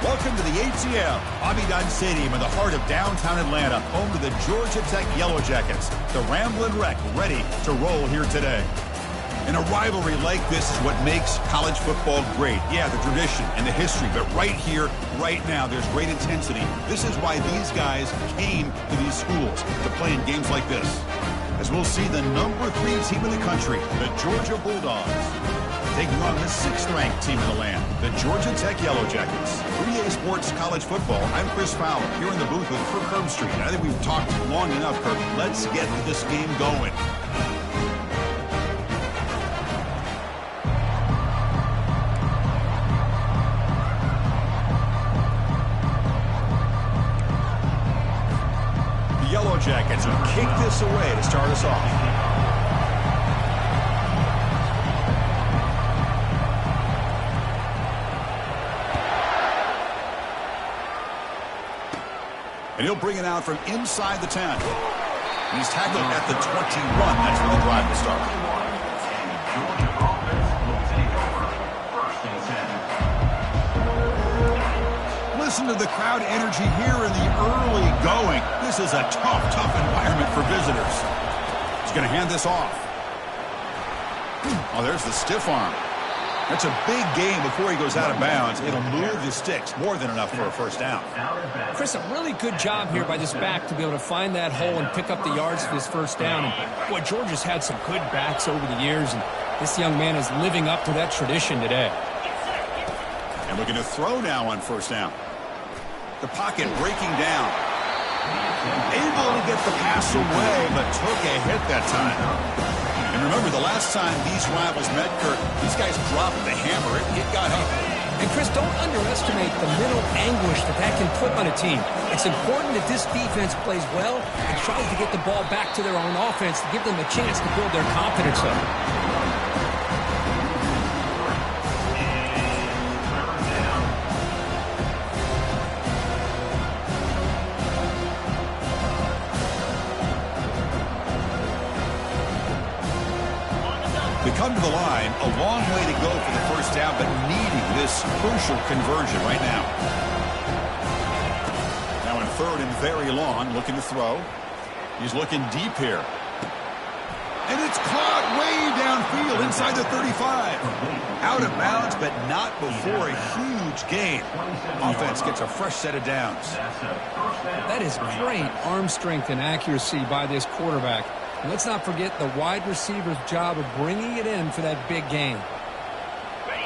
Welcome to the ATM, Bobby-Dodd Stadium in the heart of downtown Atlanta, home to the Georgia Tech Yellow Jackets. The Ramblin' Wreck ready to roll here today. And a rivalry like this is what makes college football great. Yeah, the tradition and the history, but right here, right now, there's great intensity. This is why these guys came to these schools to play in games like this. As we'll see the number 3 team in the country, the Georgia Bulldogs, taking on the 6th-ranked team in the land, the Georgia Tech Yellow Jackets. 3A Sports College Football, I'm Chris Fowler, here in the booth with Kirk Herbstreit. I think we've talked long enough, Kirk. Let's get this game going. The Yellow Jackets have kicked this away to start us off. And he'll bring it out from inside the 10. And he's tackled at the 21. That's where the drive will start. Listen to the crowd energy here in the early going. This is a tough environment for visitors. He's going to hand this off. Oh, there's the stiff arm. That's a big game before he goes out of bounds. It'll move the sticks, more than enough for a first down. Chris, a really good job here by this back to be able to find that hole and pick up the yards for this first down. And boy, Georgia's had some good backs over the years, and this young man is living up to that tradition today. And looking to throw now on first down. The pocket breaking down. Able to get the pass away, but took a hit that time. And remember, the last time these rivals met, Kirk, these guys dropped the hammer. It got up. And, Chris, don't underestimate the mental anguish that can put on a team. It's important that this defense plays well and tries to get the ball back to their own offense to give them a chance to build their confidence up. Come to the line, a long way to go for the first down, but needing this crucial conversion right now. Now in 3rd and very long, looking to throw. He's looking deep here. And it's caught way downfield inside the 35. Out of bounds, but not before a huge gain. Offense gets a fresh set of downs. That is great arm strength and accuracy by this quarterback. And let's not forget the wide receiver's job of bringing it in for that big gain.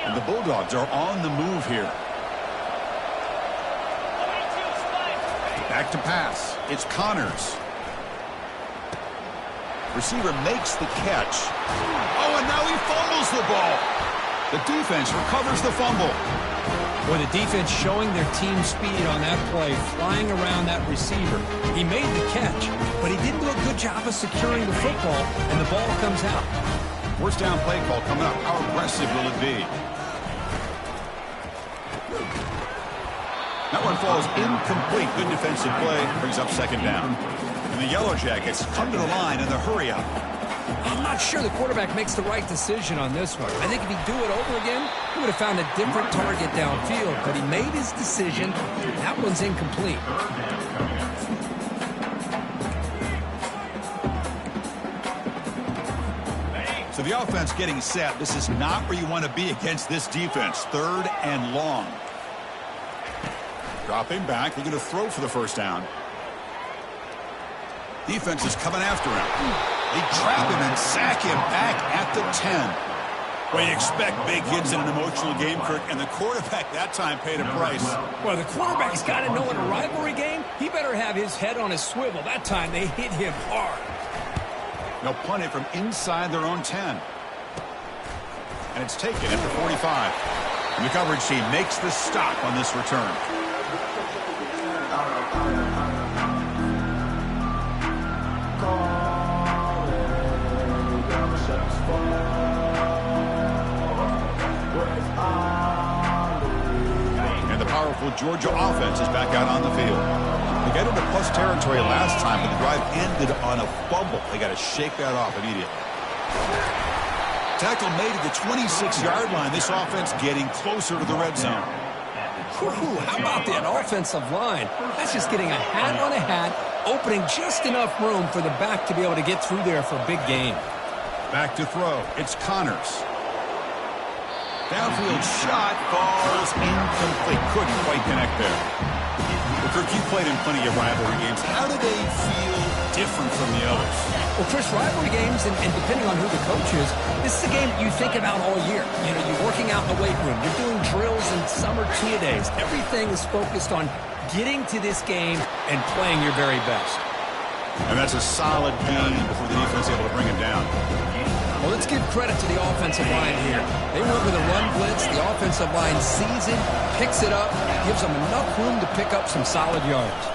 And the Bulldogs are on the move here. Back to pass. It's Connors. Receiver makes the catch. Oh, and now he fumbles the ball. The defense recovers the fumble. Boy, the defense showing their team speed on that play, flying around that receiver. He made the catch, but he didn't do a good job of securing the football, and the ball comes out. First down play call coming up. How aggressive will it be? That one falls incomplete. Good defensive play. Brings up 2nd down. And the Yellow Jackets come to the line in the hurry up. I'm not sure the quarterback makes the right decision on this one. I think if he'd do it over again, he would have found a different target downfield. But he made his decision. That one's incomplete. So the offense getting set. This is not where you want to be against this defense. 3rd and long. Dropping back. Looking to throw for the first down. Defense is coming after him. They trap him and sack him back at the 10. Well, you expect big hits in an emotional game, Kirk, and the quarterback that time paid a price. Well, the quarterback's got to know in a rivalry game, he better have his head on a swivel. That time they hit him hard. They'll punt it from inside their own 10. And it's taken at the 45. And the coverage team makes the stop on this return. And the powerful Georgia offense is back out on the field. They got into plus territory last time, but the drive ended on a fumble. They got to shake that off immediately. Tackle made at the 26-yard line. This offense getting closer to the red zone. Whew, how about that offensive line? That's just getting a hat on a hat, opening just enough room for the back to be able to get through there for a big gain. Back to throw. It's Connors. Downfield shot falls incomplete. Couldn't quite connect there. Well, Kirk, you played in plenty of rivalry games. How do they feel different from the others? Well, Chris, rivalry games, and depending on who the coach is, this is a game you think about all year. You know, you're working out in the weight room. You're doing drills and summer two-a-days. Everything is focused on getting to this game and playing your very best. And that's a solid game before the defense is able to bring it down. Well, let's give credit to the offensive line here. They went with a run blitz. The offensive line sees it, picks it up, gives them enough room to pick up some solid yards.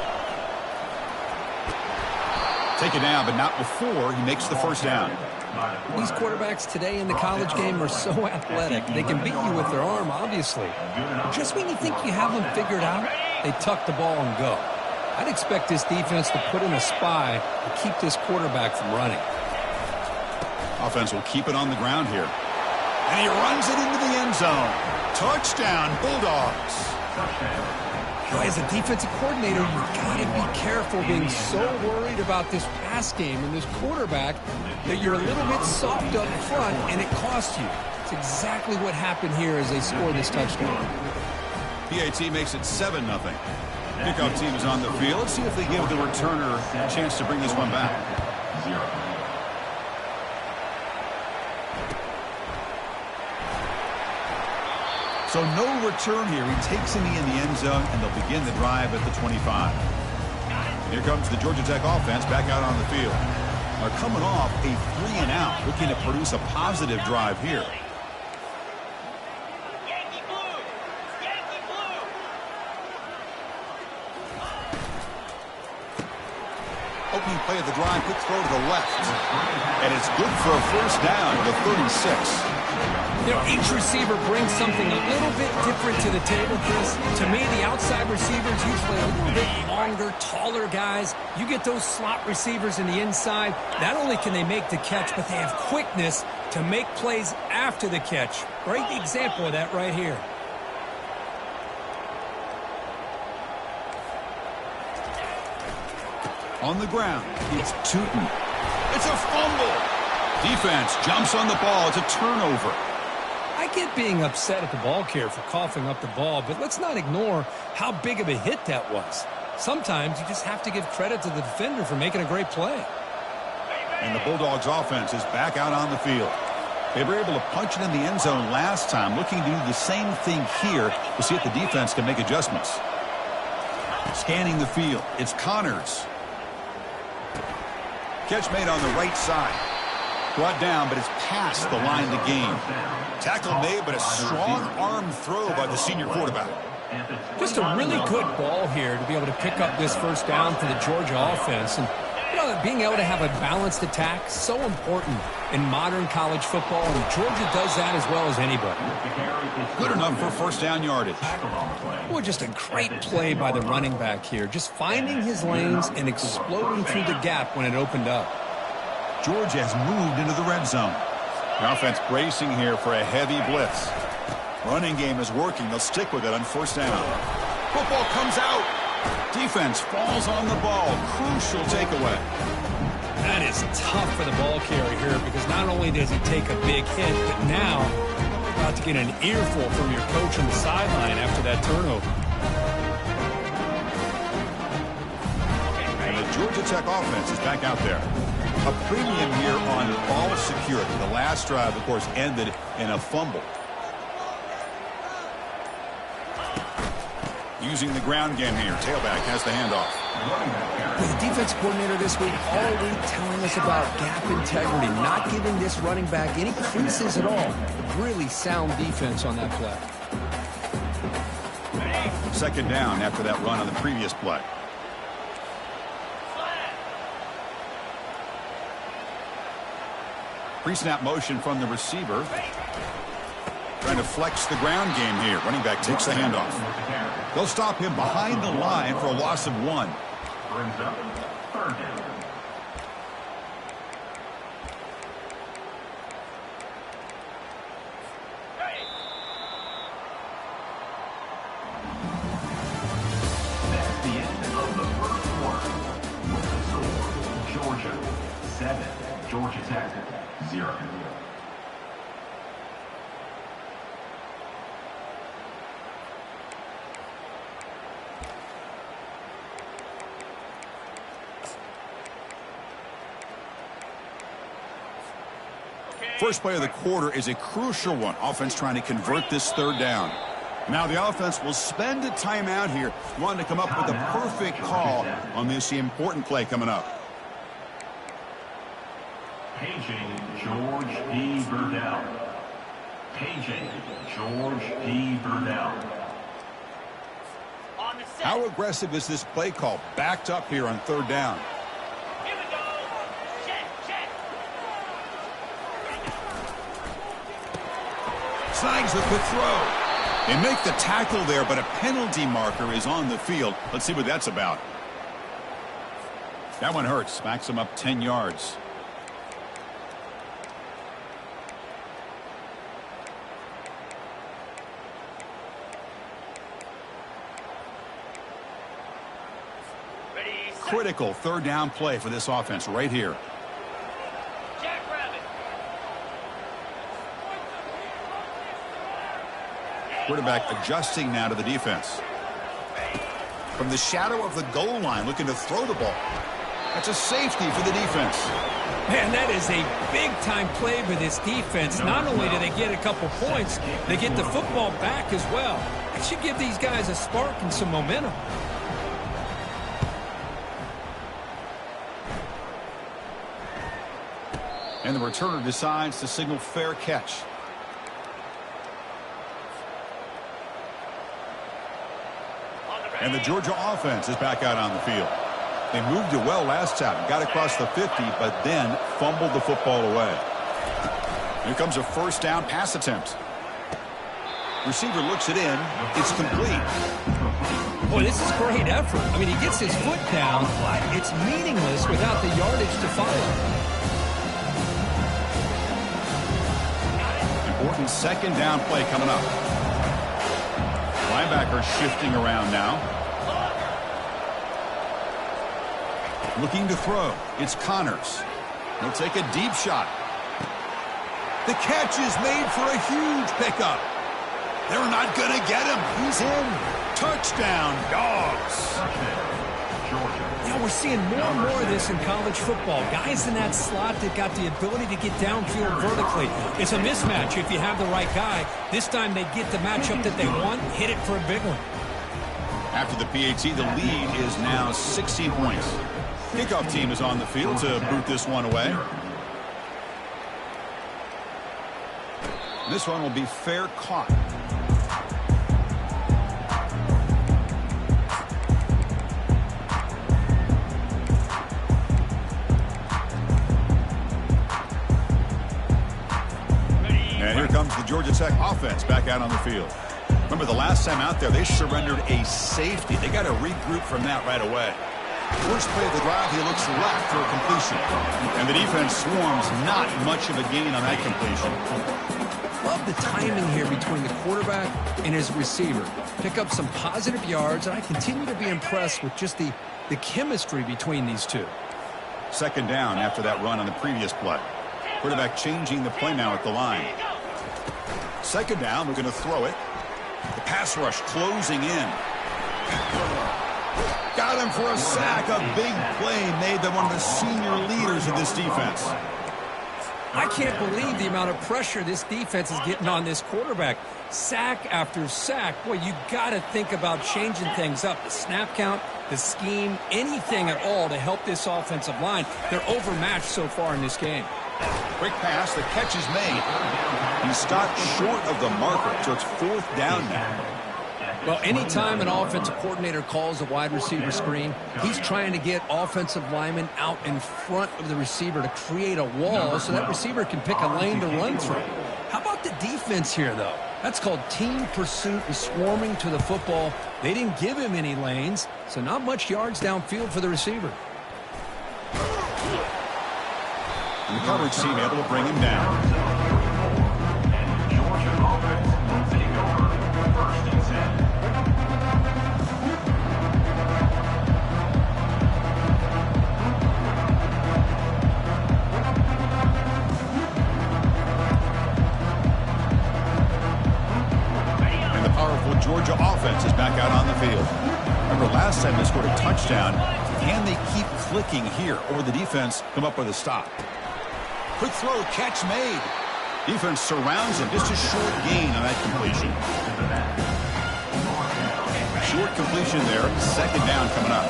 Take it down, but not before he makes the first down. These quarterbacks today in the college game are so athletic. They can beat you with their arm, obviously. Just when you think you have them figured out, they tuck the ball and go. I'd expect this defense to put in a spy to keep this quarterback from running. Offense will keep it on the ground here. And he runs it into the end zone. Touchdown, Bulldogs. As a defensive coordinator, you've got to be careful being so worried about this pass game and this quarterback that you're a little bit soft up front and it costs you. It's exactly what happened here as they scored this touchdown. PAT makes it 7-0. Kickoff team is on the field. Let's see if they give the returner a chance to bring this one back. So no return here. He takes him in the end zone, and they'll begin the drive at the 25. And here comes the Georgia Tech offense back out on the field. They're coming off a 3-and-out, looking to produce a positive drive here. Opening play of the drive, quick throw to the left. And it's good for a first down to the 36. You know, each receiver brings something a little bit different to the table, Chris. To me, the outside receivers, usually a little bit longer, taller guys. You get those slot receivers in the inside, not only can they make the catch, but they have quickness to make plays after the catch. Great example of that right here. On the ground, it's Tootin. It's a fumble. Defense jumps on the ball. It's a turnover. I get being upset at the ball carrier for coughing up the ball, but let's not ignore how big of a hit that was. Sometimes you just have to give credit to the defender for making a great play. And the Bulldogs offense is back out on the field. They were able to punch it in the end zone last time, looking to do the same thing here to see if the defense can make adjustments. Scanning the field, it's Connors. Catch made on the right side. Brought down, but it's past the line to gain. Tackle made, but a strong arm throw by the senior quarterback. Just a really good ball here to be able to pick up this first down for the Georgia offense. And, you know, being able to have a balanced attack, so important in modern college football, and Georgia does that as well as anybody. Good enough for first down yardage. Well, just a great play by the running back here. Just finding his lanes and exploding through the gap when it opened up. Georgia has moved into the red zone. The offense bracing here for a heavy blitz. Running game is working. They'll stick with it on first down. Football comes out. Defense falls on the ball. Crucial takeaway. That is tough for the ball carrier here because not only does he take a big hit, but now you're about to get an earful from your coach on the sideline after that turnover. And the Georgia Tech offense is back out there. A premium here on ball security. The last drive, of course, ended in a fumble. Using the ground game here. Tailback has the handoff. The defense coordinator this week all week telling us about gap integrity, not giving this running back any creases at all. Really sound defense on that play. Second down after that run on the previous play. Pre-snap motion from the receiver. Trying to flex the ground game here. Running back takes the handoff. They'll stop him behind the line for a loss of 1. Brings up third down. First play of the quarter is a crucial one. Offense trying to convert this third down. Now the offense will spend a timeout here, wanting to come up with the perfect call on this important play coming up. Paging George D. Burdell. Paging George D. Burdell. How aggressive is this play call? Backed up here on third down. Here we go. Check. Signs the quick throw. They make the tackle there, but a penalty marker is on the field. Let's see what that's about. That one hurts. Backs him up 10 yards. Critical third down play for this offense right here. Jackrabbit. Quarterback adjusting now to the defense. From the shadow of the goal line, looking to throw the ball. That's a safety for the defense. Man, that is a big-time play for this defense. Not only do they get a couple points, they get the football back as well. That should give these guys a spark and some momentum. And the returner decides to signal fair catch. And the Georgia offense is back out on the field. They moved it well last time, got across the 50, but then fumbled the football away. Here comes a first down pass attempt. Receiver looks it in. It's complete. Boy, this is great effort. I mean, he gets his foot down. It's meaningless without the yardage to follow. Important second down play coming up. Linebacker shifting around now. Looking to throw. It's Connors. He'll take a deep shot. The catch is made for a huge pickup. They're not going to get him. He's in. Touchdown, Dogs. You know, we're seeing more and more of this in college football. Guys in that slot that got the ability to get downfield vertically. It's a mismatch if you have the right guy. This time they get the matchup that they want, hit it for a big one. After the PAT, the lead is now 16 points. Kickoff team is on the field to boot this one away. This one will be fair caught. And here comes the Georgia Tech offense back out on the field. Remember the last time out there, they surrendered a safety. They got to regroup from that right away. First play of the drive, he looks left for a completion. And the defense swarms, not much of a gain on that completion. Love the timing here between the quarterback and his receiver. Pick up some positive yards, and I continue to be impressed with just the chemistry between these two. Second down after that run on the previous play. Quarterback changing the play now at the line. Second down, we're going to throw it. The pass rush closing in. Got him for a sack. A big play made by one of the senior leaders of this defense. I can't believe the amount of pressure this defense is getting on this quarterback. Sack after sack. Boy, you got to think about changing things up. The snap count, the scheme, anything at all to help this offensive line. They're overmatched so far in this game. Quick pass. The catch is made. He stopped short of the marker, so it's fourth down now. Well, anytime an offensive coordinator calls a wide receiver screen, he's trying to get offensive linemen out in front of the receiver to create a wall so that receiver can pick a lane to run through. How about the defense here, though? That's called team pursuit and swarming to the football. They didn't give him any lanes, so not much yards downfield for the receiver. And the coverage team able to bring him down. Georgia offense is back out on the field. Remember last time they scored a touchdown. Can they keep clicking here, or will the defense come up with a stop? Quick throw, catch made. Defense surrounds him. Just a short gain on that completion. Short completion there. Second down coming up.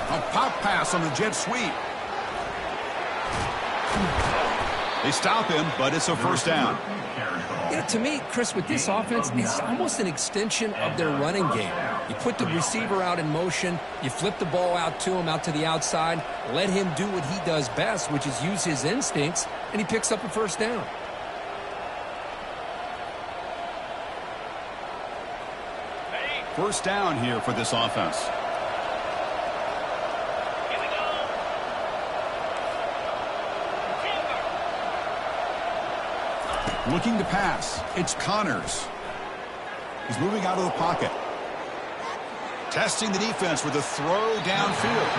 A pop pass on the jet sweep. They stop him, but it's a first down. Yeah, to me, Chris, with this offense, it's almost an extension of their running game. You put the receiver out in motion, you flip the ball out to him, out to the outside, let him do what he does best, which is use his instincts, and he picks up a first down. First down here for this offense. Here we go. Timber. Looking to pass. It's Connors. He's moving out of the pocket. Testing the defense with a throw downfield.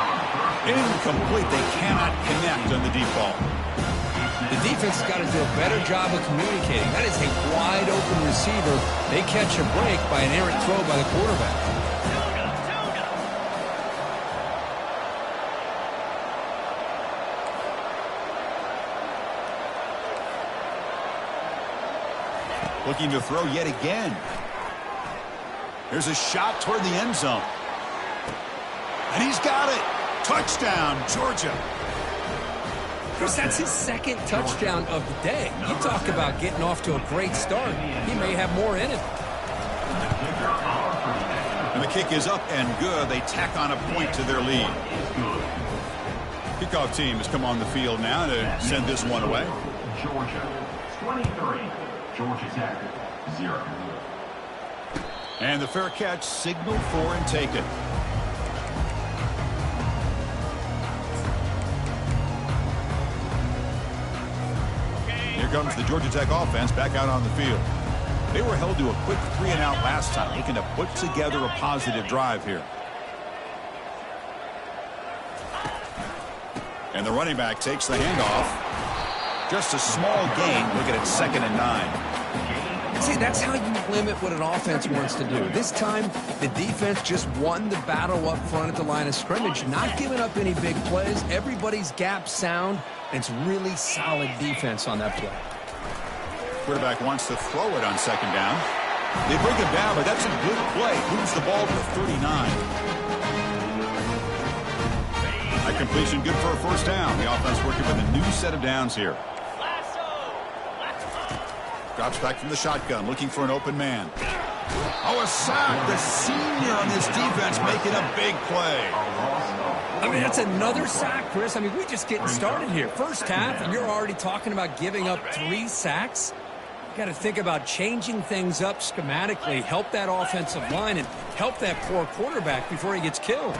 Incomplete. They cannot connect on the deep ball. The defense has got to do a better job of communicating. That is a wide-open receiver. They catch a break by an errant throw by the quarterback. Looking to throw yet again. There's a shot toward the end zone. And he's got it. Touchdown, Georgia. Chris, that's his second touchdown of the day. You talk about getting off to a great start. He may have more in it. And the kick is up and good. They tack on a point to their lead. Kickoff team has come on the field now to send this one away. Georgia 23, Georgia Tech 0. And the fair catch signaled for and taken. Here comes the Georgia Tech offense back out on the field. They were held to a quick 3-and-out last time, looking to put together a positive drive here. And the running back takes the handoff. Just a small gain. Looking at 2nd and 9. See, that's how you limit what an offense wants to do. This time, the defense just won the battle up front at the line of scrimmage, not giving up any big plays. Everybody's gap sound, and it's really solid defense on that play. Quarterback wants to throw it on 2nd down. They bring him down, but that's a good play. Moves the ball to the 39. That completion good for a first down. The offense working with a new set of downs here. Drops back from the shotgun, looking for an open man. Oh, a sack. The senior on this defense making a big play. I mean, that's another sack, Chris. I mean, we're just getting started here. First half, and you're already talking about giving up 3 sacks. You got to think about changing things up schematically, help that offensive line, and help that poor quarterback before he gets killed.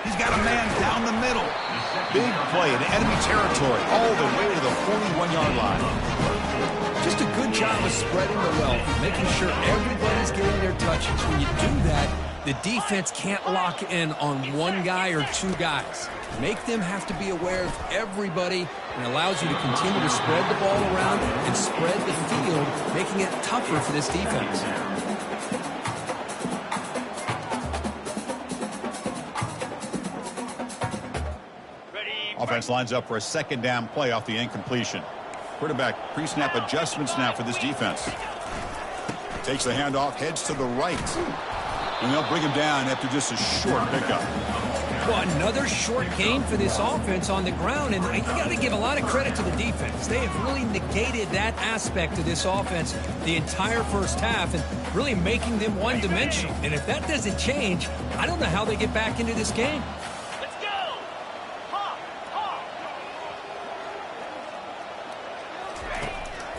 He's got a man down the middle. Big play in enemy territory, all the way to the 41-yard line. Just a good job of spreading the wealth, making sure everybody's getting their touches. When you do that, the defense can't lock in on one guy or 2 guys. Make them have to be aware of everybody, and allows you to continue to spread the ball around and spread the field, making it tougher for this defense. Offense lines up for a 2nd down play off the incompletion. Quarterback pre-snap adjustments now for this defense. Takes the handoff, heads to the right. And they'll bring him down after just a short pickup. Well, another short gain for this offense on the ground, and you got to give a lot of credit to the defense. They have really negated that aspect of this offense the entire first half and really making them one-dimensional. And if that doesn't change, I don't know how they get back into this game. Let's go. Hawk, hawk.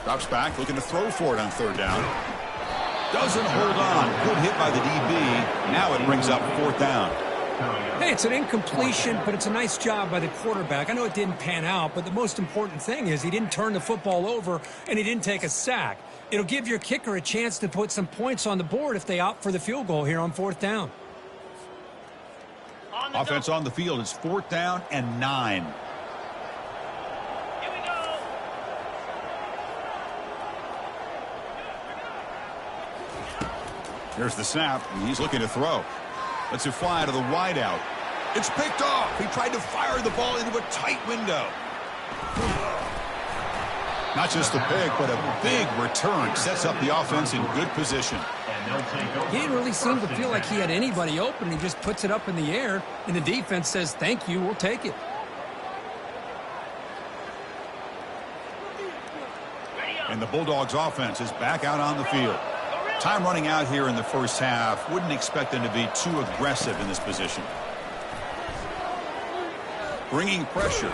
Drops back, looking to throw for it on 3rd down. Doesn't hold on. Good hit by the DB. Now it brings up 4th down. Hey, it's an incompletion, but it's a nice job by the quarterback. I know it didn't pan out, but the most important thing is he didn't turn the football over and he didn't take a sack. It'll give your kicker a chance to put some points on the board if they opt for the field goal here on 4th down. Offense on the field is 4th down and 9. Here we go. Here's the snap, and he's looking to throw. Lets it fly to the wideout. It's picked off. He tried to fire the ball into a tight window. Not just the pick, but a big return. Sets up the offense in good position. He didn't really seem to feel like he had anybody open. He just puts it up in the air, and the defense says, thank you, we'll take it. And the Bulldogs offense is back out on the field. Time running out here in the first half. Wouldn't expect them to be too aggressive in this position. Bringing pressure.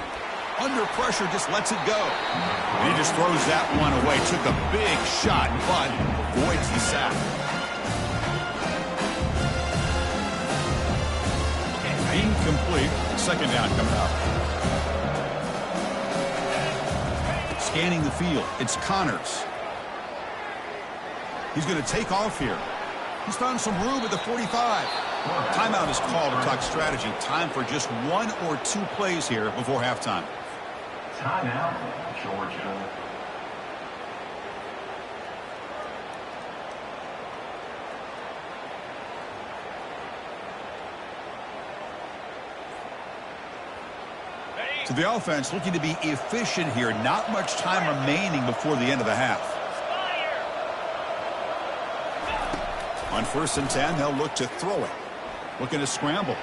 Under pressure, just lets it go. And he just throws that one away. Took a big shot, but avoids the sack. Incomplete. Second down coming up. Scanning the field. It's Connors. He's going to take off here. He's found some room at the 45. Timeout is called to talk strategy. Time for just 1 or 2 plays here before halftime. Timeout, Georgia. So the offense looking to be efficient here. Not much time remaining before the end of the half. On 1st and 10, they'll look to throw it. Looking to scramble.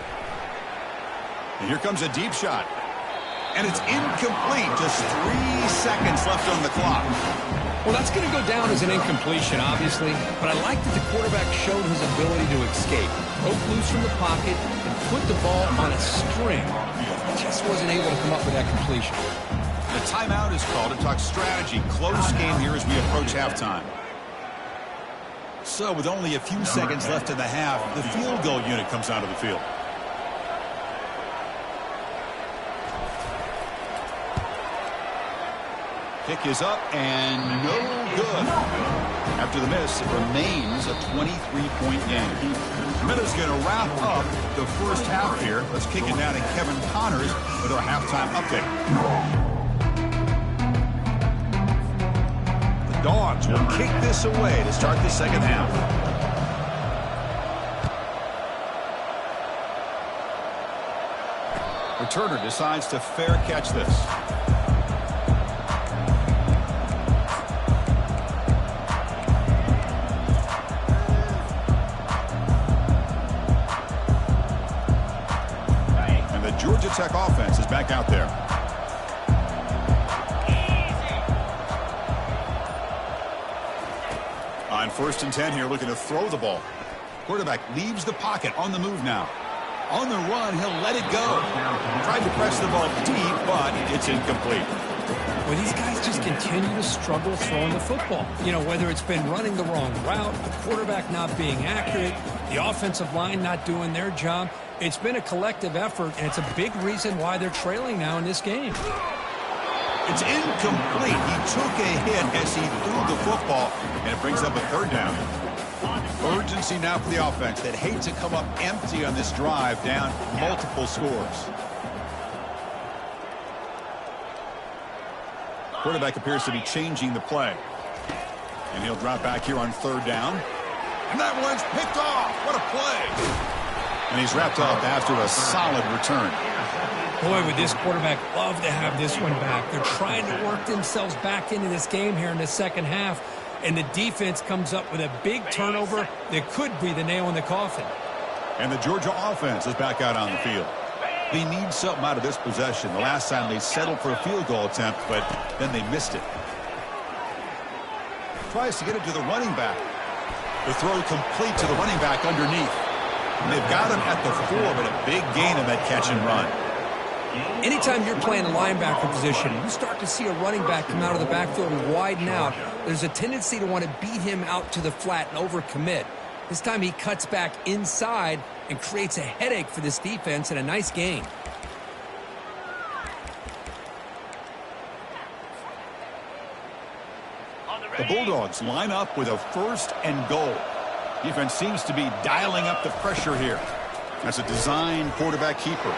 And here comes a deep shot. And it's incomplete. Just 3 seconds left on the clock. Well, that's going to go down as an incompletion, obviously. But I like that the quarterback showed his ability to escape. Broke loose from the pocket and put the ball on a string. Just wasn't able to come up with that completion. The timeout is called to talk strategy. Close game here as we approach halftime. So with only a few seconds left in the half, the field goal unit comes out of the field. Kick is up and no good. After the miss, it remains a 23-point game. Minutes going to wrap up the first half here. Let's kick it down to Kevin Connors with our halftime update. The Dogs will kick this away to start the second half. Returner decides to fair catch this. Georgia Tech offense is back out there. On 1st and 10 here, looking to throw the ball. Quarterback leaves the pocket on the move now. On the run, he'll let it go. Tried to press the ball deep, but it's incomplete. Well, these guys just continue to struggle throwing the football. You know, whether it's been running the wrong route, the quarterback not being accurate, the offensive line not doing their job. It's been a collective effort, and it's a big reason why they're trailing now in this game. It's incomplete. He took a hit as he threw the football, and it brings up a 3rd down. Urgency now for the offense that hates to come up empty on this drive, down multiple scores. Quarterback appears to be changing the play. And he'll drop back here on 3rd down. And that one's picked off. What a play. And he's wrapped up after a solid return. Boy, would this quarterback love to have this one back. They're trying to work themselves back into this game here in the second half. And the defense comes up with a big turnover that could be the nail in the coffin. And the Georgia offense is back out on the field. They need something out of this possession. The last time they settled for a field goal attempt, but then they missed it. Tries to get it to the running back. The throw complete to the running back underneath. And they've got him at the 4, but a big gain on that catch and run. Anytime you're playing a linebacker position, you start to see a running back come out of the backfield and widen out. There's a tendency to want to beat him out to the flat and overcommit. This time he cuts back inside and creates a headache for this defense and a nice gain. The Bulldogs line up with a 1st and goal. Defense seems to be dialing up the pressure here. That's a design quarterback keeper.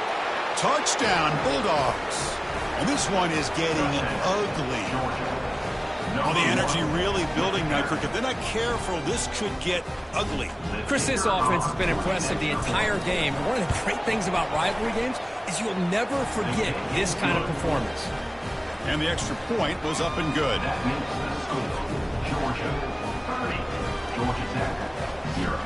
Touchdown, Bulldogs. And this one is getting ugly. Well, the energy really building now, Cricket. They're not careful. This could get ugly. Chris, this offense has been impressive the entire game. And one of the great things about rivalry games is you'll never forget this kind of performance. And the extra point was up and good. That makes the score Georgia 30, Georgia Tech 0.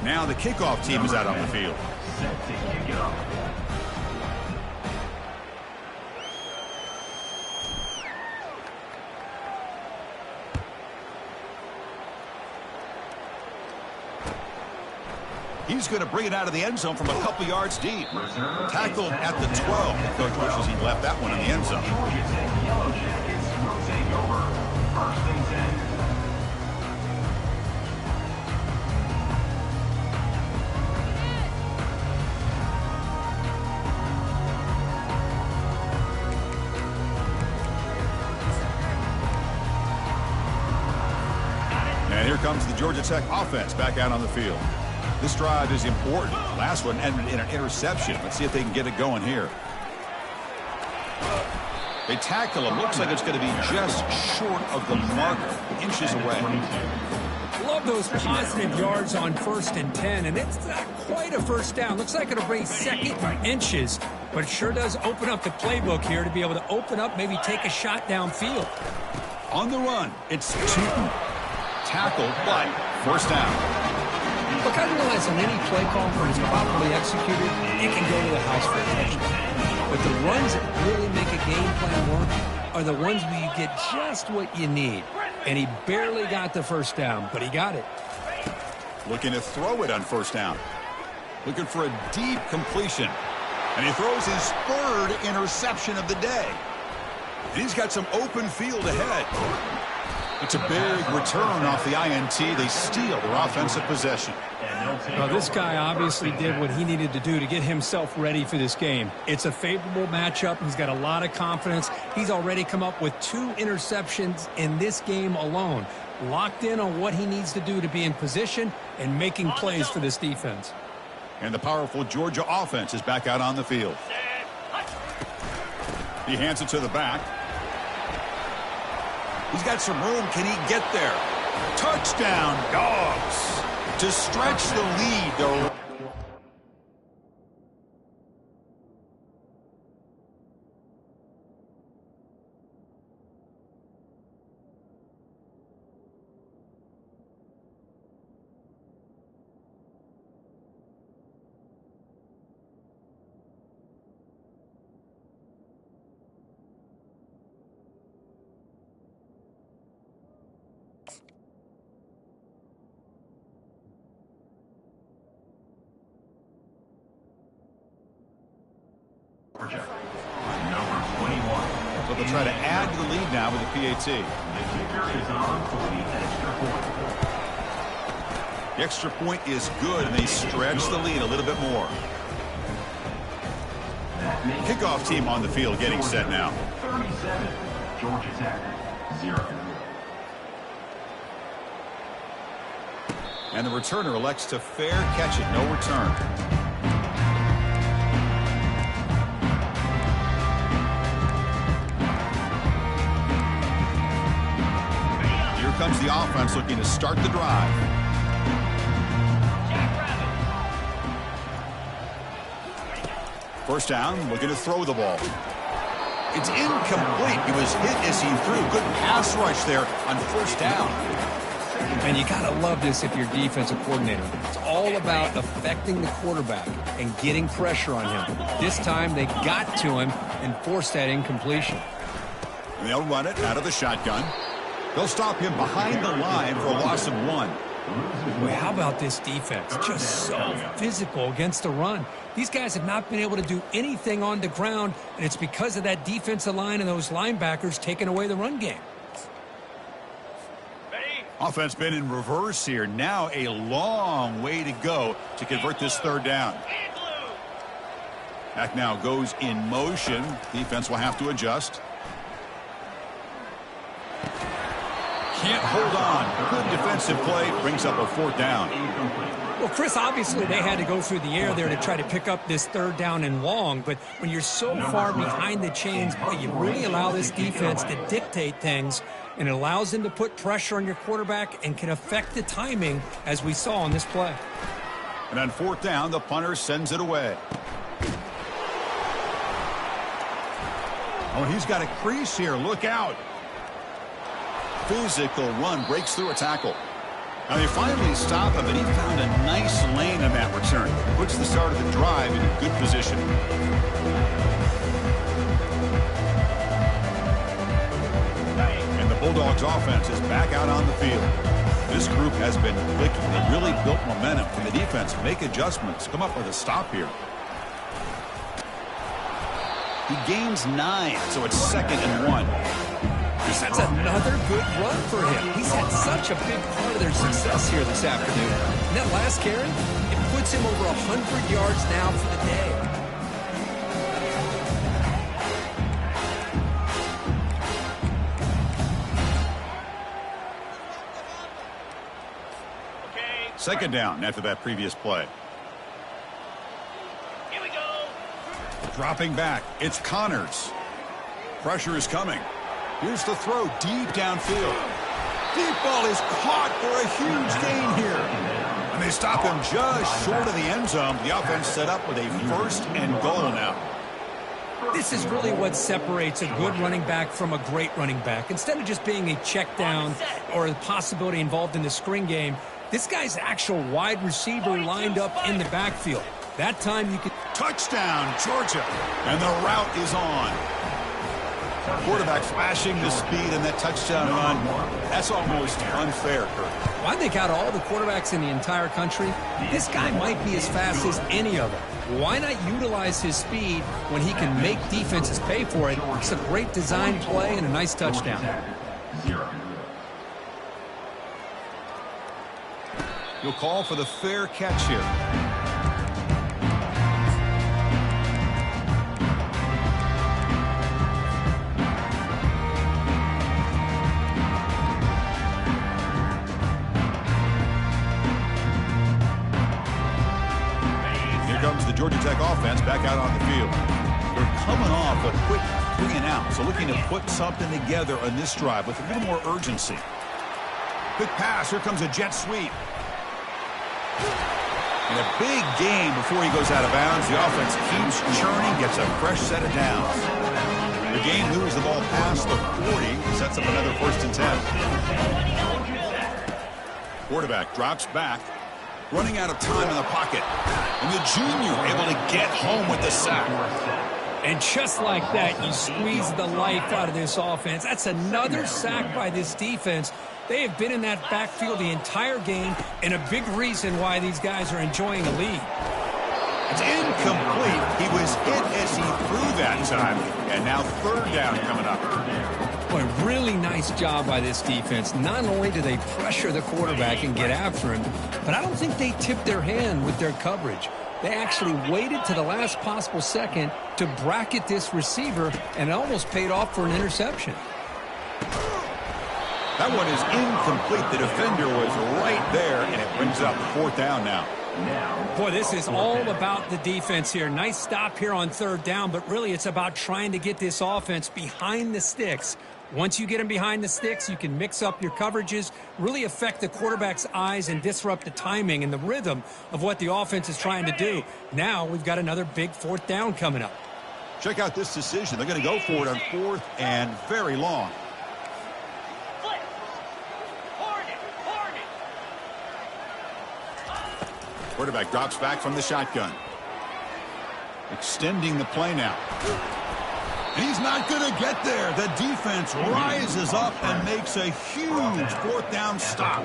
Now the kickoff team is out on the field. Set to kick it off. He's going to bring it out of the end zone from a couple yards deep. Tackled at the 12. Coach wishes he left that one in the end zone. Georgia Tech Yellow Jackets will take over. First and 10. And here comes the Georgia Tech offense back out on the field. This drive is important. Last one ended in an interception. Let's see if they can get it going here. They tackle him. Looks like it's going to be just short of the marker, inches away. Love those positive yards on 1st and 10, and it's not quite a first down. Looks like it'll bring 2nd and inches, but it sure does open up the playbook here to be able to open up, maybe take a shot downfield. On the run, it's Tootin. Tackled, but first down. Look, I realize on any play call, when it's properly executed, it can go to the house for a touchdown. But the runs that really make a game plan work are the ones where you get just what you need. And he barely got the first down, but he got it. Looking to throw it on first down. Looking for a deep completion. And he throws his 3rd interception of the day. And he's got some open field ahead. It's a big return off the INT. They steal their offensive possession. Well, this guy obviously did what he needed to do to get himself ready for this game. It's a favorable matchup. He's got a lot of confidence. He's already come up with 2 interceptions in this game alone. Locked in on what he needs to do to be in position and making plays for this defense. And the powerful Georgia offense is back out on the field. He hands it to the back. He's got some room. Can he get there? Touchdown, Dogs. To stretch the lead, though. Georgia, number 21. So they'll try to add to the lead now with the PAT. The kicker is on for the extra point. The extra point is good, and they stretch the lead a little bit more. Kickoff team on the field getting set now. 37, Georgia Tech 0. And the returner elects to fair catch it, no return. Here comes the offense looking to start the drive. First down, looking to throw the ball. It's incomplete. He was hit as he threw. Good pass rush there on first down. And you got to love this if you're defensive coordinator. It's all about affecting the quarterback and getting pressure on him. This time they got to him and forced that incompletion. And they'll run it out of the shotgun. They'll stop him behind the line for a loss of 1. Boy, how about this defense? Just so physical against the run. These guys have not been able to do anything on the ground, and it's because of that defensive line and those linebackers taking away the run game. Offense been in reverse here. Now a long way to go to convert this third down. Back now goes in motion. Defense will have to adjust. Can't hold on. Good defensive play brings up a 4th down. Well, Chris, obviously they had to go through the air there to try to pick up this 3rd down and long, but when you're so far behind the chains, boy, you really allow this defense to dictate things, and it allows them to put pressure on your quarterback and can affect the timing, as we saw on this play. And on 4th down, the punter sends it away. Oh, he's got a crease here. Look out. Physical run breaks through a tackle. Now they finally stop him, and he found a nice lane in that return. Puts the start of the drive in a good position. And the Bulldogs offense is back out on the field. This group has been clicking. They really built momentum. Can the defense make adjustments? Come up with a stop here. He gains 9, so it's 2nd and 1. That's another good run for him. He's had such a big part of their success here this afternoon. And that last carry, it puts him over 100 yards now for the day. Okay. 2nd down after that previous play. Here we go. Dropping back, it's Connors. Pressure is coming. Here's the throw deep downfield. Deep ball is caught for a huge gain here. And they stop him just short of the end zone. The offense set up with a 1st and goal now. This is really what separates a good running back from a great running back. Instead of just being a check down or a possibility involved in the screen game, this guy's actual wide receiver lined up in the backfield. That time you could... Touchdown, Georgia. And the route is on. Quarterback flashing the speed in that touchdown run. That's almost unfair, Kurt. Well, I think out of all the quarterbacks in the entire country, this guy might be as fast as any of them. Why not utilize his speed when he can make defenses pay for it? It's a great design play and a nice touchdown. You'll call for the fair catch here. Comes the Georgia Tech offense back out on the field. They're coming off a quick 3 and out, so looking to put something together on this drive with a little more urgency. Quick pass, here comes a jet sweep. And a big game before he goes out of bounds. The offense keeps churning, gets a fresh set of downs. The game moves the ball past the 40, sets up another 1st and 10. Quarterback drops back. Running out of time in the pocket. And the junior able to get home with the sack. And just like that, you squeeze the life out of this offense. That's another sack by this defense. They have been in that backfield the entire game, and a big reason why these guys are enjoying a lead. It's incomplete. He was hit as he threw that time. And now 3rd down coming up. Boy, really nice job by this defense. Not only do they pressure the quarterback and get after him, but I don't think they tipped their hand with their coverage. They actually waited to the last possible second to bracket this receiver, and it almost paid off for an interception. That one is incomplete. The defender was right there, and it brings up the 4th down now. Boy, this is all about the defense here. Nice stop here on 3rd down, but really it's about trying to get this offense behind the sticks. Once you get them behind the sticks, you can mix up your coverages, really affect the quarterback's eyes and disrupt the timing and the rhythm of what the offense is trying to do. Now we've got another big 4th down coming up. Check out this decision. They're going to go for it on 4th and very long. Quarterback drops back from the shotgun. Extending the play now. And he's not going to get there. The defense rises up and makes a huge 4th down stop.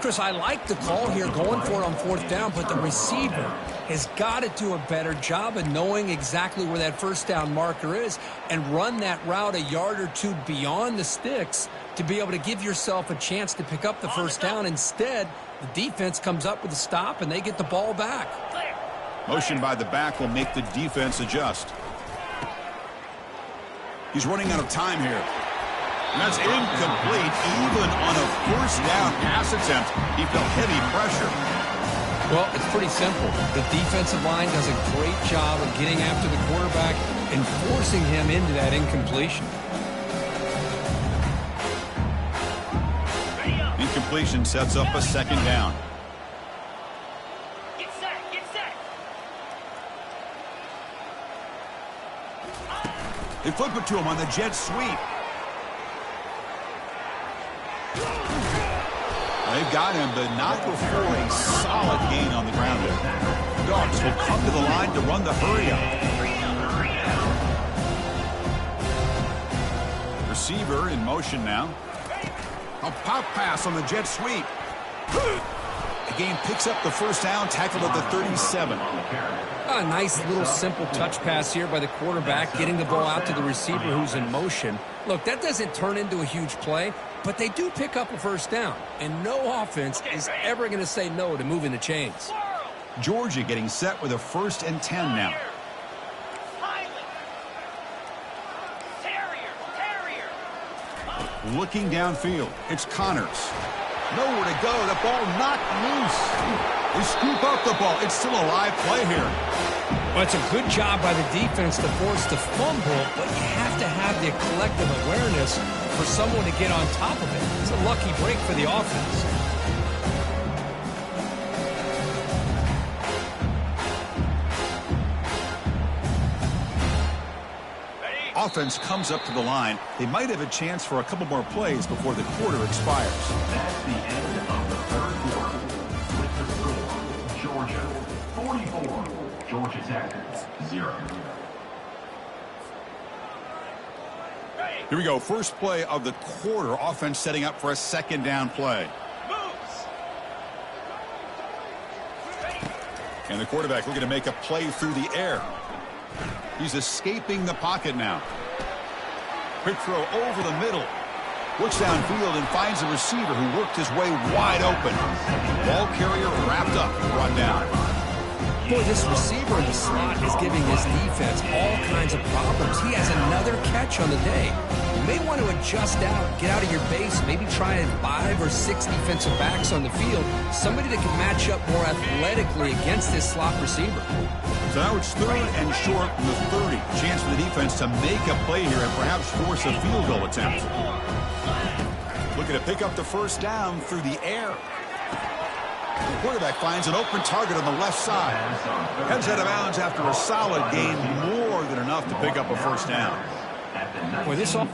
Chris, I like the call here going for it on 4th down, but the receiver has got to do a better job of knowing exactly where that 1st down marker is and run that route a yard or 2 beyond the sticks to be able to give yourself a chance to pick up the 1st down. Instead, the defense comes up with a stop and they get the ball back. Motion by the back will make the defense adjust. He's running out of time here. That's incomplete. Even on a first down pass attempt, he felt heavy pressure. Well, it's pretty simple. The defensive line does a great job of getting after the quarterback and forcing him into that incompletion. Incompletion sets up a second down. Get set, get set. They flip it to him on the jet sweep. They've got him, but not before a solid gain on the ground there. Dogs will come to the line to run the hurry up. Receiver in motion now. A pop pass on the jet sweep. The game picks up the first down, tackled at the 37. A nice little simple touch pass here by the quarterback, getting the ball out to the receiver who's in motion. Look, that doesn't turn into a huge play, but they do pick up a first down, and no offense is ever going to say no to moving the chains. Georgia getting set with a 1st and 10 now. Looking downfield, it's Connors. Nowhere to go, the ball knocked loose. They scoop up the ball. It's still a live play here. Well, it's a good job by the defense to force the fumble, but you have to have the collective awareness for someone to get on top of it. It's a lucky break for the offense. Offense comes up to the line. They might have a chance for a couple more plays before the quarter expires. That's the end of the third quarter. With the score, Georgia 44, Georgia Tech 0. Here we go. First play of the quarter. Offense setting up for a second down play. Moves. And the quarterback looking to make a play through the air. He's escaping the pocket now. Quick throw over the middle. Looks downfield and finds a receiver who worked his way wide open. Ball carrier wrapped up and brought down. Boy, this receiver in the slot is giving his defense all kinds of problems. He has another catch on the day. You may want to adjust out, get out of your base, maybe try 5 or 6 defensive backs on the field, somebody that can match up more athletically against this slot receiver. So now it's 3rd and short from the 30. Chance for the defense to make a play here and perhaps force a field goal attempt. Looking to pick up the first down through the air. The quarterback finds an open target on the left side. Heads out of bounds after a solid gain, more than enough to pick up a first down. Boy, this all.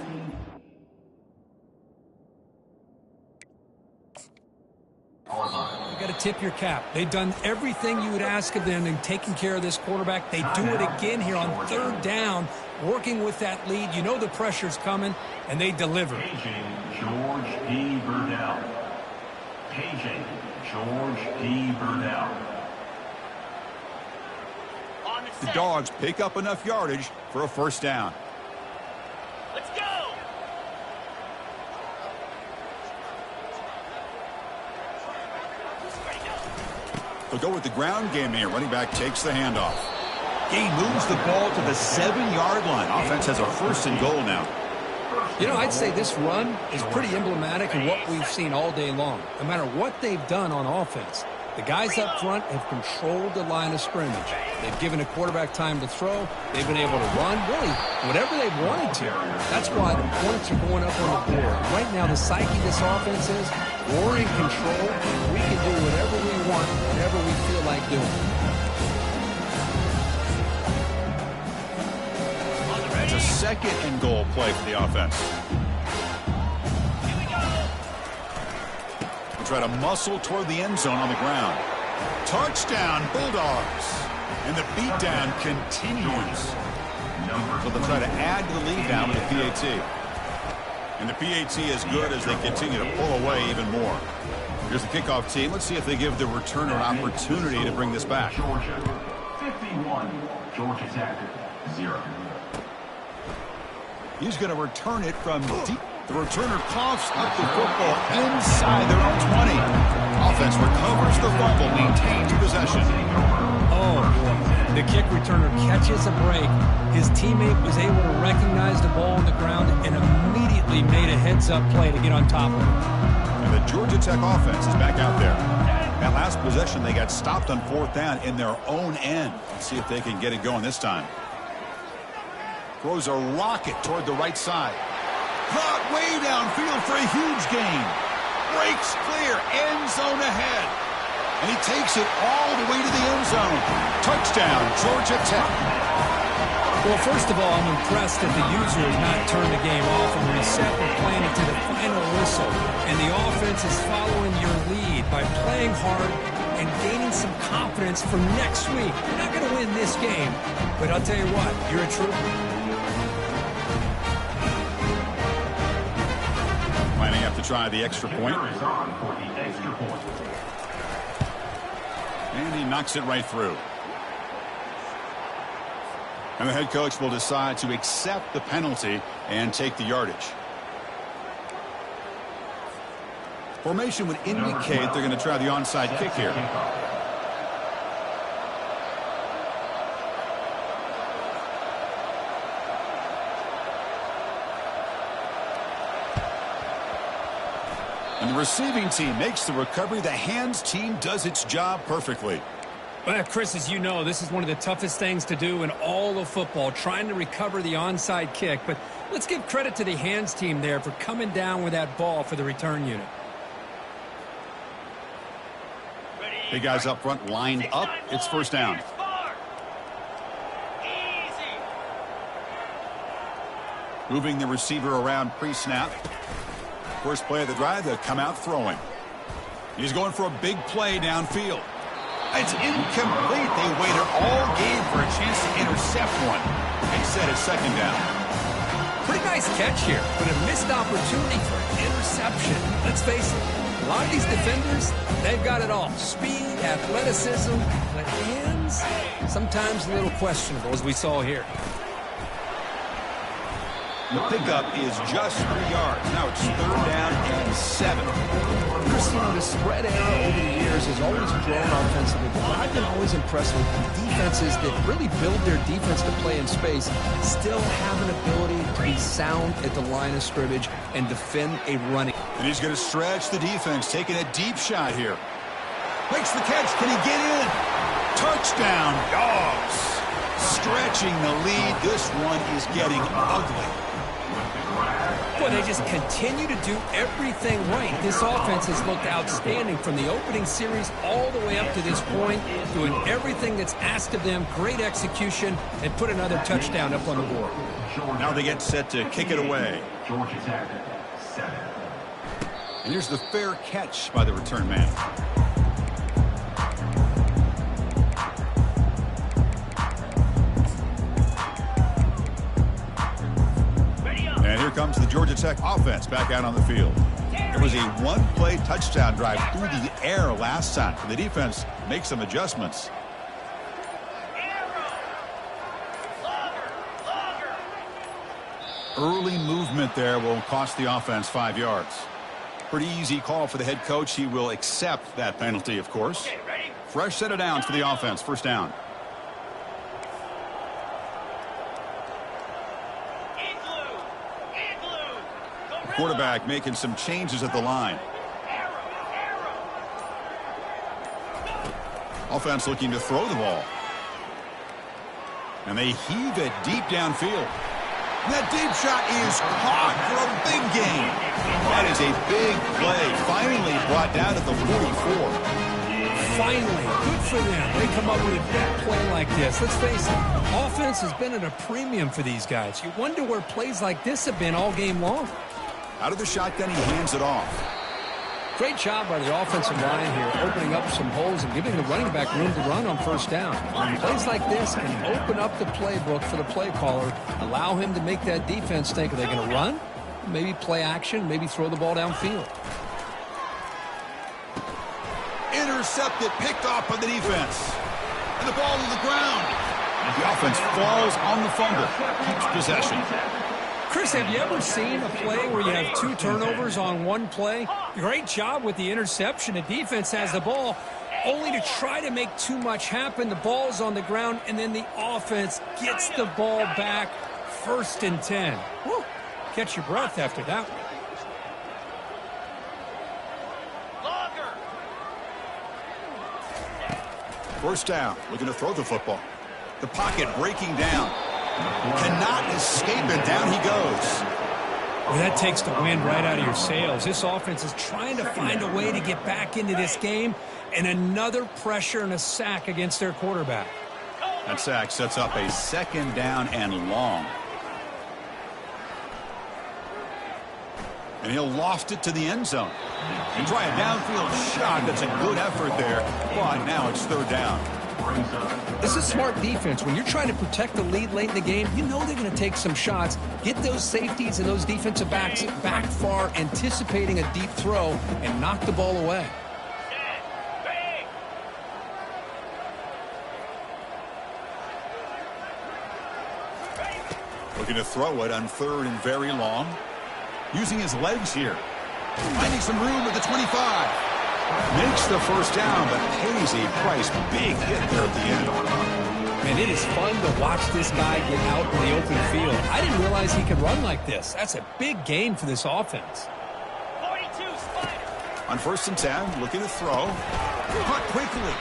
You got to tip your cap. They've done everything you would ask of them in taking care of this quarterback. They do it again here on 3rd down, working with that lead. You know the pressure's coming, and they deliver. Paging George P. Burdell. Paging George P. Burdell. On the The set. Dogs pick up enough yardage for a first down. Let's go. They'll go with the ground game here. Running back takes the handoff. He moves the ball to the 7-yard line. Offense has a 1st and goal now. You know, I'd say this run is pretty emblematic of what we've seen all day long. No matter what they've done on offense, the guys up front have controlled the line of scrimmage. They've given a quarterback time to throw. They've been able to run, really, whatever they've wanted to. That's why the points are going up on the board. Right now, the psyche of this offense is we're in control. We can do whatever we want, whatever we feel like doing. It's a 2nd and goal play for the offense. Here we go. We'll try to muscle toward the end zone on the ground. Touchdown, Bulldogs. And the beatdown continues. So they'll try to add to the lead now with the PAT. And the PAT is good as they continue to pull away even more. Here's the kickoff team. Let's see if they give the returner an opportunity to bring this back. Georgia 51, Georgia Tech 0. He's going to return it from deep. The returner coughs up the football inside their own 20. Offense recovers the fumble, maintains possession. Oh, boy. The kick returner catches a break. His teammate was able to recognize the ball on the ground and immediately made a heads-up play to get on top of it. And the Georgia Tech offense is back out there. That last possession, they got stopped on 4th down in their own end. Let's see if they can get it going this time. Throws a rocket toward the right side. Caught way downfield for a huge gain. Breaks clear, end zone ahead. And he takes it all the way to the end zone. Touchdown, Georgia Tech. Well, first of all, I'm impressed that the user has not turned the game off and reset and playing it to the final whistle. And the offense is following your lead by playing hard and gaining some confidence for next week. You're not going to win this game, but I'll tell you what, you're a trooper. Lining up to try the extra point. And he knocks it right through. And the head coach will decide to accept the penalty and take the yardage. Formation would indicate they're going to try the onside kick here. And the receiving team makes the recovery. The hands team does its job perfectly. Well, Chris, as you know, this is one of the toughest things to do in all of football, trying to recover the onside kick. But let's give credit to the hands team there for coming down with that ball for the return unit. Big guys up front lined up. It's 1st down. Moving the receiver around pre-snap. First play of the drive, they'll come out throwing. He's going for a big play downfield. It's incomplete. They waited all game for a chance to intercept one. They set it 2nd down. Pretty nice catch here, but a missed opportunity for an interception. Let's face it, a lot of these defenders, they've got it all. Speed, athleticism, but hands, sometimes a little questionable, as we saw here. The pickup is just 3 yards. Now it's 3rd down and 7. Chris, you know, the spread era over the years has always grown offensively, but I've been always impressed with defenses that really build their defense to play in space, still have an ability to be sound at the line of scrimmage and defend a running. And he's going to stretch the defense, taking a deep shot here. Makes the catch. Can he get in? Touchdown, Dogs. Stretching the lead. This one is getting ugly. Boy, they just continue to do everything right. This offense has looked outstanding from the opening series all the way up to this point, doing everything that's asked of them, great execution, and put another touchdown up on the board. Now they get set to kick it away. Georgia Tech, 7. And here's the fair catch by the return man. And here comes the Georgia Tech offense back out on the field. It was a one-play touchdown drive through the air last time. The defense makes some adjustments. Early movement there will cost the offense 5 yards. Pretty easy call for the head coach. He will accept that penalty, of course. Fresh set of downs for the offense. 1st down. Quarterback making some changes at the line. Offense looking to throw the ball. And they heave it deep downfield. And that deep shot is caught for a big gain. That is a big play. Finally brought down at the 44. Finally, good for them. They come up with a big play like this. Let's face it, offense has been at a premium for these guys. You wonder where plays like this have been all game long. Out of the shotgun, he hands it off. Great job by the offensive line here, opening up some holes and giving the running back room to run on 1st down. Plays like this can open up the playbook for the play caller, allow him to make that defense think, are they going to run? Maybe play action, maybe throw the ball downfield. Intercepted, picked off by the defense. And the ball to the ground. The offense falls on the fumble, keeps possession. Chris, have you ever seen a play where you have 2 turnovers on one play? Great job with the interception. The defense has the ball, only to try to make too much happen. The ball's on the ground, and then the offense gets the ball back. 1st and 10. Woo. Catch your breath after that one. First down, looking to throw the football. The pocket breaking down. Cannot escape it. Down he goes. Well, that takes the wind right out of your sails. This offense is trying to find a way to get back into this game, and another pressure and a sack against their quarterback. That sack sets up a 2nd down and long. And he'll loft it to the end zone. And try a downfield shot. That's a good effort there. But now it's 3rd down. This is smart defense. When you're trying to protect the lead late in the game, you know they're going to take some shots. Get those safeties and those defensive backs back far, anticipating a deep throw, and knock the ball away. Looking to throw it on 3rd and very long. Using his legs here. Finding some room at the 25. Makes the 1st down, but pays a price. Big hit there at the end. Man, it is fun to watch this guy get out in the open field. I didn't realize he could run like this. That's a big gain for this offense. 42, Spider. On 1st and 10, looking to throw. Caught quickly.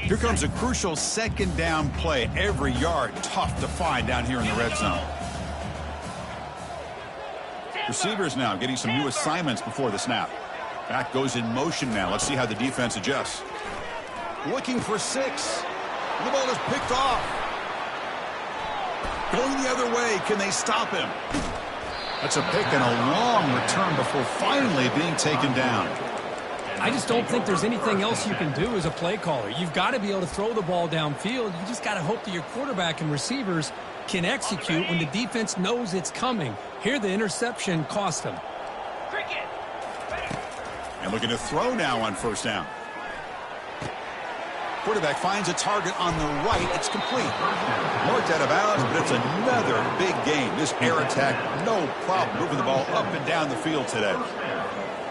Here comes a crucial 2nd down play. Every yard tough to find down here in the red zone. Receivers now getting some new assignments before the snap. Back goes in motion now. Let's see how the defense adjusts. Looking for 6. The ball is picked off. Going the other way. Can they stop him? That's a pick and a long return before finally being taken down. I just don't think there's anything else you can do as a play caller. You've got to be able to throw the ball downfield. You just got to hope that your quarterback and receivers can execute when the defense knows it's coming. Here, the interception cost them. And looking to throw now on 1st down. Quarterback finds a target on the right. It's complete. Marked out of bounds, but it's another big game. This air attack, no problem moving the ball up and down the field today.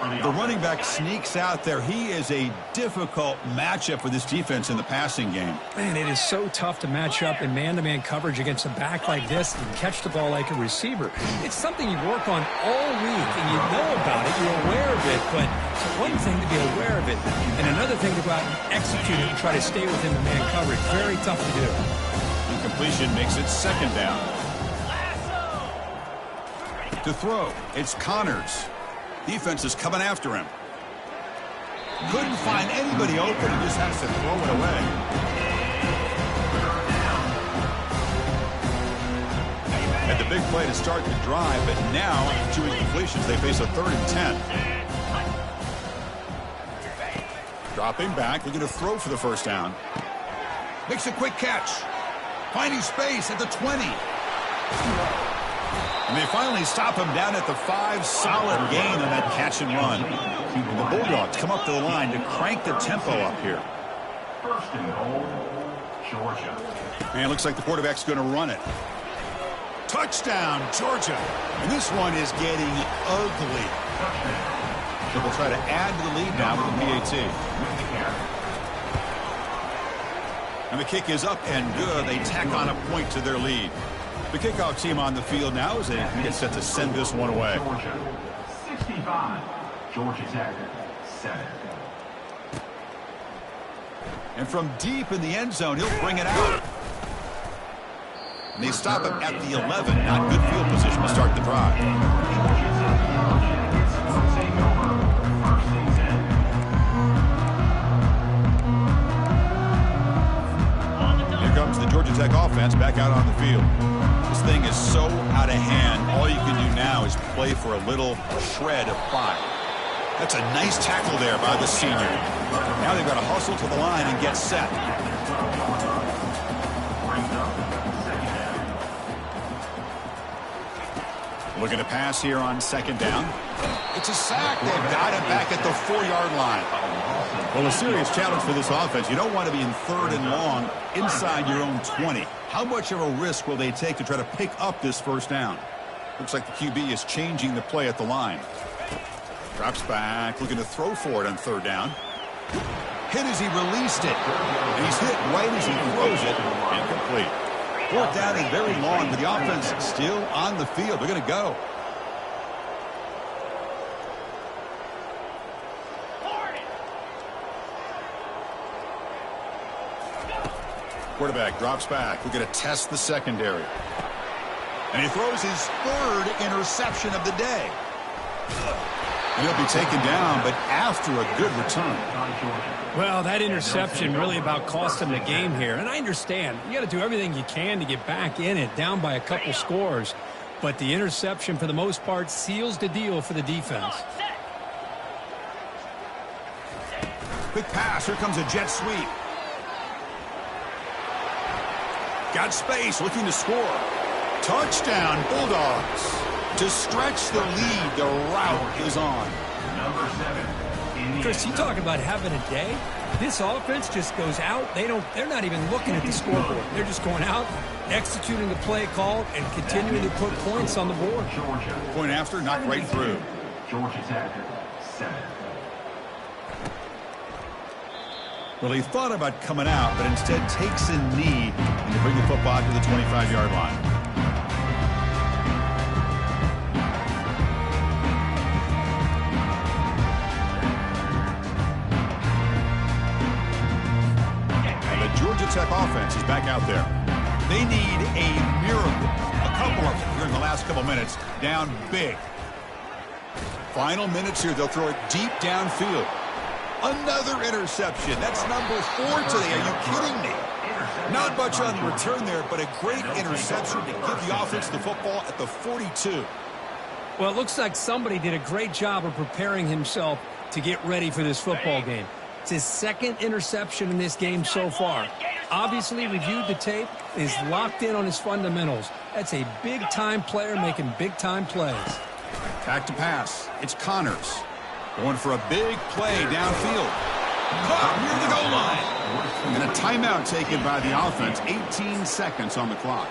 The running back sneaks out there. He is a difficult matchup for this defense in the passing game. Man, it is so tough to match up in man-to-man coverage against a back like this and catch the ball like a receiver. It's something you work on all week, and you know about it. You're aware of it, but it's one thing to be aware of it, and another thing to go out and execute it and try to stay within the man coverage. Very tough to do. Incompletion makes it 2nd down. To throw, it's Connors. Defense is coming after him. Couldn't find anybody open. He just has to throw it away. Had the big play to start the drive, but now, 2 incompletions, they face a 3rd and 10. Dropping back, looking to throw for the 1st down. Makes a quick catch. Finding space at the 20. And they finally stop him down at the 5. Solid gain on that catch and run. And the Bulldogs come up to the line to crank the tempo up here. 1st and goal, Georgia. Man, looks like the quarterback's going to run it. Touchdown, Georgia. And this one is getting ugly. So they'll try to add to the lead now with the PAT. And the kick is up and good. They tack on a point to their lead. The kickoff team on the field now as they get set to send this one away. Georgia 65, Georgia Tech 7. And from deep in the end zone, he'll bring it out. And they stop him at the 11. Not good field position to start the drive. Here comes the Georgia Tech offense back out on the field. This thing is so out of hand. All you can do now is play for a little shred of pride. That's a nice tackle there by the senior. Now they've got to hustle to the line and get set. Looking to pass here on second down. It's a sack. They've got him back at the 4-yard line. Well, a serious challenge for this offense. You don't want to be in third and long inside your own 20. How much of a risk will they take to try to pick up this first down? Looks like the QB is changing the play at the line. Drops back, looking to throw for it on third down. Hit as he released it. And he's hit right as he throws it. Incomplete. Fourth down is very long, but the offense still on the field. They're going to go. Quarterback drops back. We're going to test the secondary. And he throws his third interception of the day. And he'll be taken down, but after a good return. Well, that interception really about cost him the game here. And I understand. You got to do everything you can to get back in it, down by a couple scores. But the interception, for the most part, seals the deal for the defense. Quick pass. Here comes a jet sweep. Got space, looking to score. Touchdown, Bulldogs. To stretch the lead, the route is on. Number 7. Chris, you talk about having a day. This offense just goes out. They're not even looking at the scoreboard. They're just going out, executing the play call, and continuing to put points on the board. Point after, knocked right through. Georgia Tech, 7. Well, he thought about coming out, but instead takes a knee and to bring the football to the 25-yard line. And the Georgia Tech offense is back out there. They need a miracle. A couple of them here in the last couple minutes. Down big. Final minutes here. They'll throw it deep downfield. Another interception. That's number 4 today. Are you kidding me? Not much on the return there, but a great interception to give the offense the football at the 42. Well, it looks like somebody did a great job of preparing himself to get ready for this football game. It's his second interception in this game so far. Obviously reviewed the tape, is locked in on his fundamentals. That's a big-time player making big-time plays. Back to pass. It's Connors. Going for a big play downfield. Caught near the goal line. And a timeout taken by the offense. 18 seconds on the clock.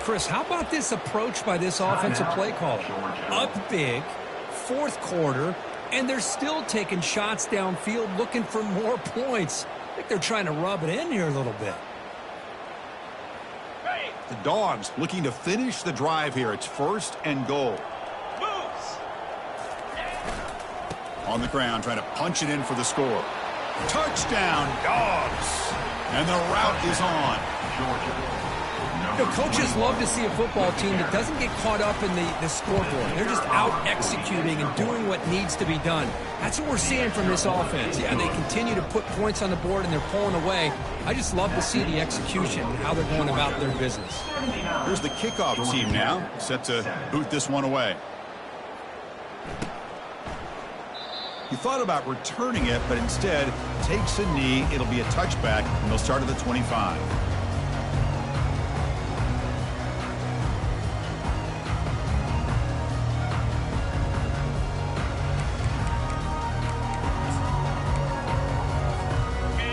Chris, how about this approach by this offensive play caller? Up big, fourth quarter, and they're still taking shots downfield looking for more points. I think they're trying to rub it in here a little bit. The Dogs looking to finish the drive here. It's first and goal. On the ground, trying to punch it in for the score. Touchdown, Dogs. And the route is on. You know, coaches love to see a football team that doesn't get caught up in the scoreboard. They're just out executing and doing what needs to be done. That's what we're seeing from this offense. Yeah, they continue to put points on the board and they're pulling away. I just love to see the execution and how they're going about their business. Here's the kickoff team now, set to boot this one away. He thought about returning it, but instead takes a knee. It'll be a touchback, and they'll start at the 25.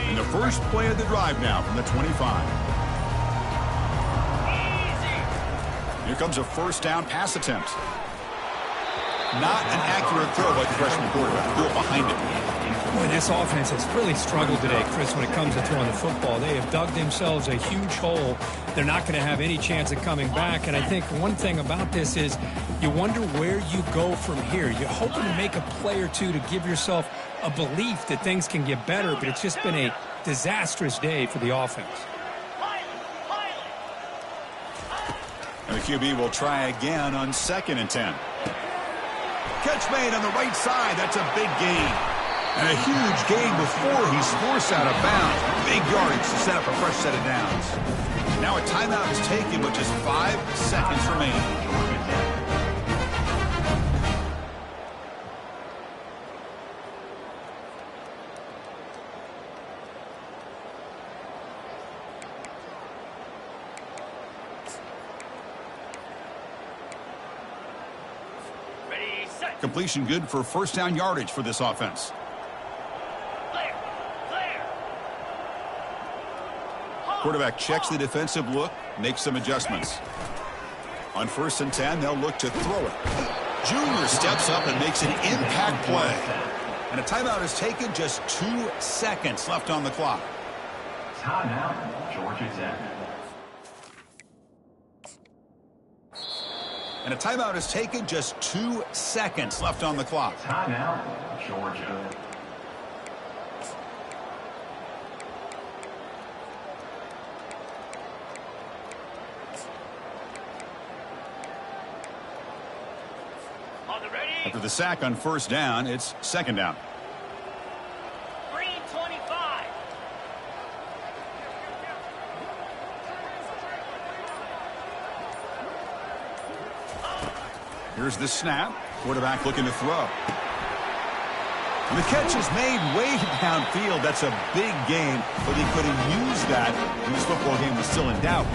And the first play of the drive now from the 25. Here comes a first down pass attempt. Not an accurate throw by the freshman quarterback. Threw it behind it. Boy, this offense has really struggled today, Chris, when it comes to throwing the football. They have dug themselves a huge hole. They're not going to have any chance of coming back. And I think one thing about this is you wonder where you go from here. You're hoping to make a play or two to give yourself a belief that things can get better, but it's just been a disastrous day for the offense. And the QB will try again on 2nd and 10. Catch made on the right side. That's a big gain. And a huge gain before he's forced out of bounds. Big yardage to set up a fresh set of downs. Now a timeout is taken with just 5 seconds remaining. Completion good for first down yardage for this offense. Clear. Clear. Quarterback checks the defensive look, makes some adjustments. On 1st and 10, they'll look to throw it. Junior steps up and makes an impact play. And a timeout is taken, just 2 seconds left on the clock. Timeout, Georgia Tech. And a timeout is taken, just 2 seconds left on the clock. Timeout, Georgia. On the ready. After the sack on 1st down, it's 2nd down. Green 25. Here's the snap. Quarterback looking to throw. And the catch is made way downfield. That's a big gain, but he couldn't use that when this football game was still in doubt.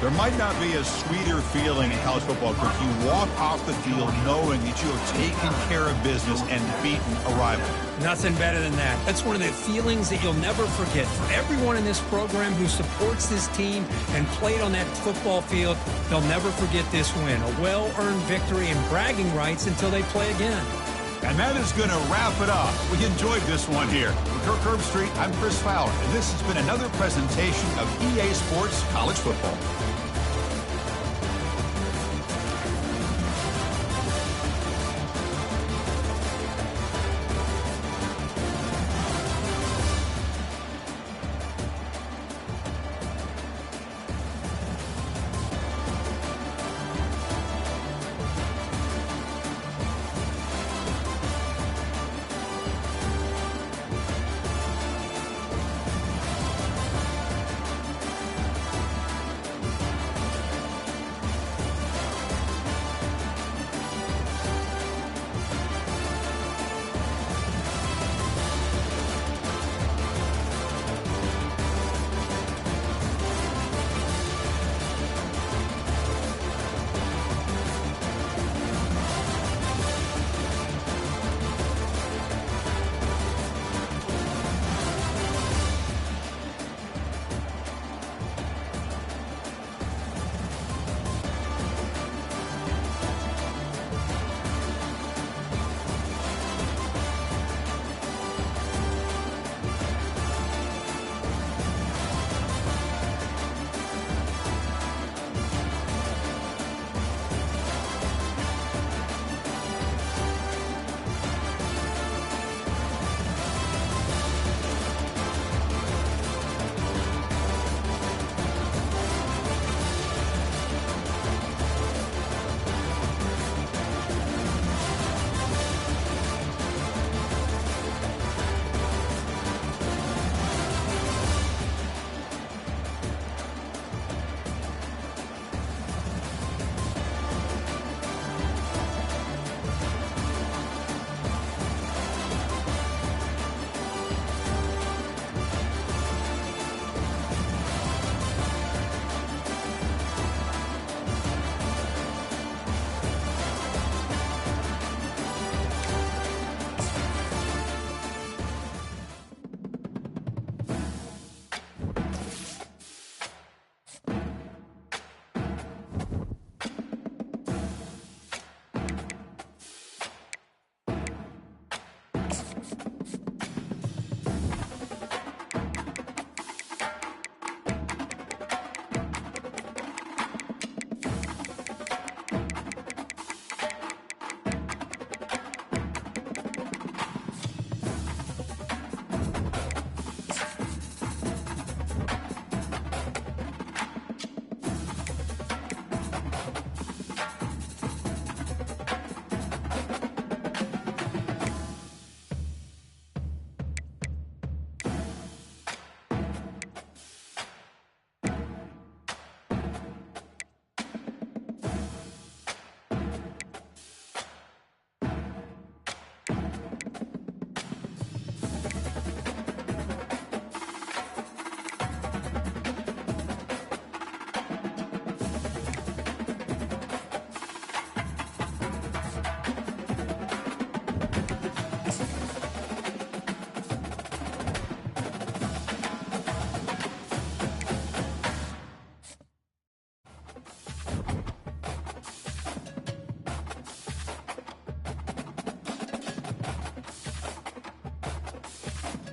There might not be a sweeter feeling in college football if you walk off the field knowing that you have taken care of business and beaten a rival. Nothing better than that. That's one of the feelings that you'll never forget. For everyone in this program who supports this team and played on that football field, they'll never forget this win. A well-earned victory and bragging rights until they play again. And that is going to wrap it up. We enjoyed this one here. For Kirk Herbstreit, I'm Chris Fowler, and this has been another presentation of EA Sports College Football.